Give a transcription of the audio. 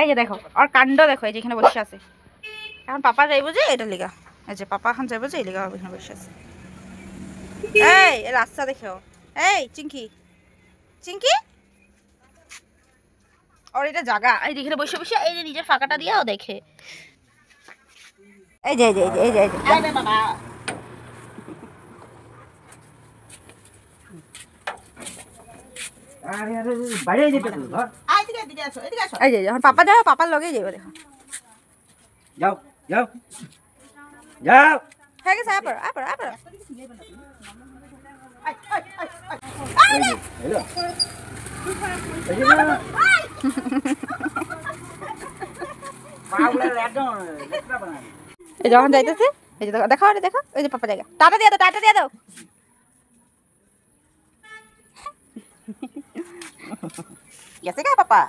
এই যে দেখো আর কাণ্ড দেখো, এই যে এখানে বসে আছে। এখন পাপা যাইব যে এটা লিগা, এই যে পাপা এখন যাইব যে এই লিগা এখানে বসে আছে। এই রাস্তা দেখো, এই চিঙ্কি চিঙ্কি আর এটা জায়গা, এই যেখানে বসে বসে এই যে নিজের ফাঁকাটা দিয়েও দেখে। এই যে এই যে এই যে এই যে বাবা এই যে যখন পাপা যাও পাপার লগেই যাইব দেখো। যাও যাও যাও হয়ে গেছে আপর আপর আপর এই যখন যাইতেছে এই যে দেখো দেখো ওই যে পাপা জায়গা, টাটা দিয়ে দাও টাটা দিয়ে দাও। গেছে গা পাপা।